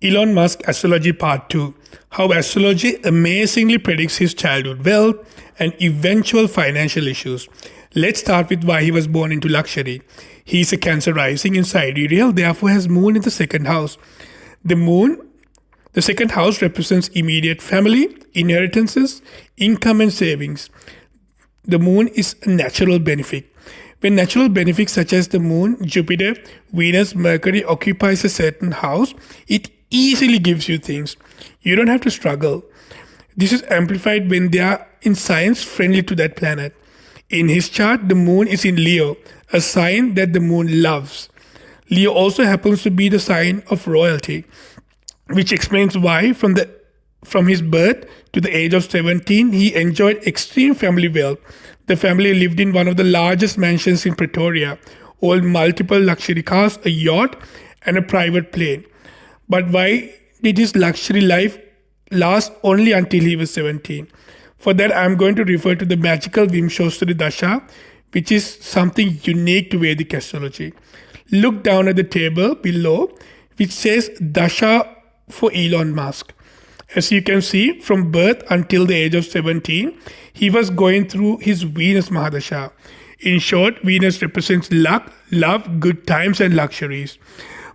Elon Musk Astrology Part 2: How astrology amazingly predicts his childhood wealth and eventual financial issues. Let's start with why he was born into luxury. He is a Cancer rising in sidereal, therefore has moon in the second house. The second house represents immediate family, inheritances, income and savings. The moon is a natural benefic. When natural benefics such as the moon, Jupiter, Venus, Mercury occupies a certain house, it easily gives you things. You don't have to struggle. This is amplified when they are in signs friendly to that planet. In his chart, the moon is in Leo, a sign that the moon loves. Leo also happens to be the sign of royalty, which explains why from his birth to the age of 17, he enjoyed extreme family wealth. The family lived in one of the largest mansions in Pretoria, owned multiple luxury cars, a yacht, and a private plane. But why did his luxury life last only until he was 17? For that, I'm going to refer to the magical Vimshottari Dasha, which is something unique to Vedic astrology. Look down at the table below, which says Dasha for Elon Musk. As you can see, from birth until the age of 17, he was going through his Venus Mahadasha. In short, Venus represents luck, love, good times, and luxuries.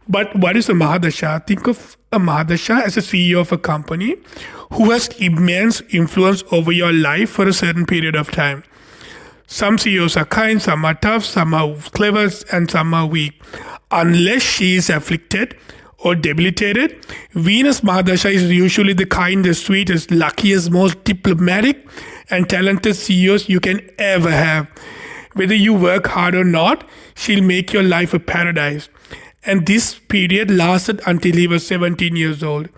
But what is a Mahadasha? Think of a Mahadasha as a CEO of a company who has immense influence over your life for a certain period of time. Some CEOs are kind, some are tough, some are clever, and some are weak. Unless she is afflicted or debilitated, Venus Mahadasha is usually the kindest, sweetest, luckiest, most diplomatic and talented CEOs you can ever have. Whether you work hard or not, she'll make your life a paradise. And this period lasted until he was 17 years old.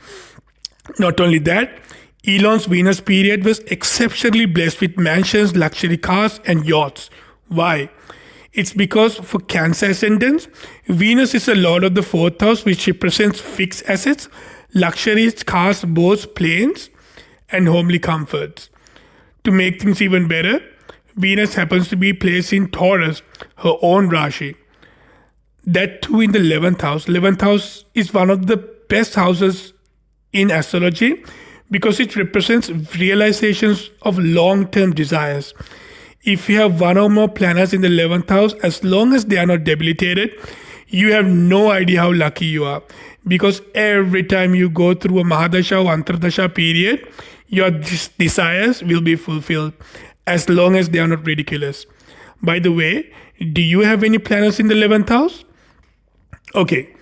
Not only that, Elon's Venus period was exceptionally blessed with mansions, luxury cars, and yachts. Why? It's because for Cancer ascendants, Venus is the lord of the fourth house, which represents fixed assets, luxuries, cars, boats, planes, and homely comforts. To make things even better, Venus happens to be placed in Taurus, her own Rashi. That too in the 11th house. 11th house is one of the best houses in astrology because it represents realizations of long-term desires. If you have one or more planets in the 11th house, as long as they are not debilitated, you have no idea how lucky you are. Because every time you go through a Mahadasha or Antardasha period, your desires will be fulfilled, as long as they are not ridiculous. By the way, do you have any planets in the 11th house? Okay,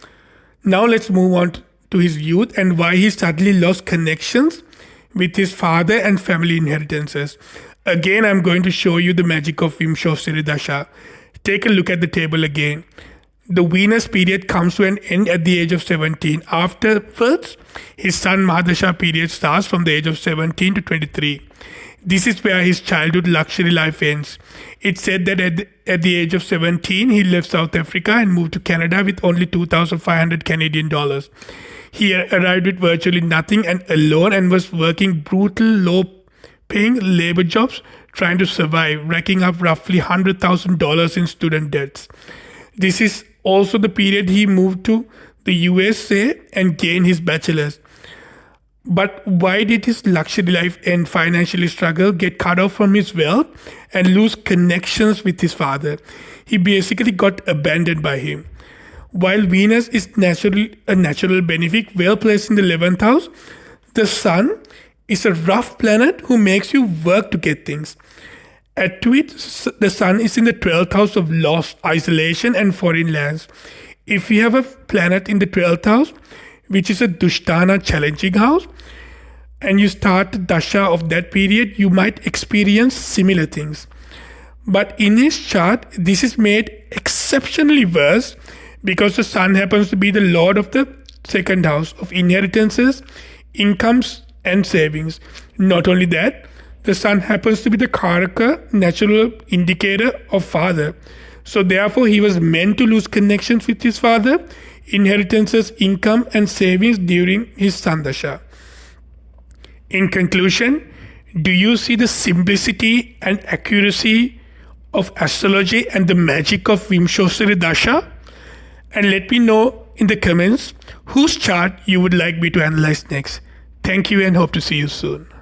now let's move on to his youth and why he suddenly lost connections with his father and family inheritances. Again, I'm going to show you the magic of Vimshottari Dasha. Take a look at the table again. The Venus period comes to an end at the age of 17. Afterwards, his son Mahadasha period starts from the age of 17 to 23. This is where his childhood luxury life ends. It's said that at the age of 17, he left South Africa and moved to Canada with only 2,500 Canadian dollars. He arrived with virtually nothing and alone and was working brutal, low-paying labor jobs trying to survive, racking up roughly $100,000 in student debts. This is also the period he moved to the USA and gained his bachelor's. But why did his luxury life and financially struggle, get cut off from his wealth, and lose connections with his father? He basically got abandoned by him. While Venus is a natural benefic, well placed in the 11th house, the Sun is a rough planet who makes you work to get things. Add to it, the Sun is in the 12th house of loss, isolation, and foreign lands. If you have a planet in the 12th house, which is a Dushtana challenging house, and you start the Dasha of that period, you might experience similar things. But in his chart, this is made exceptionally worse because the Sun happens to be the lord of the second house of inheritances, incomes, and savings. Not only that, the Sun happens to be the Karaka, natural indicator of father. So therefore, he was meant to lose connections with his father, inheritances, income, and savings during his Sandasha. In conclusion, do you see the simplicity and accuracy of astrology and the magic of Vimshottari Dasha? And let me know in the comments whose chart you would like me to analyze next. Thank you and hope to see you soon.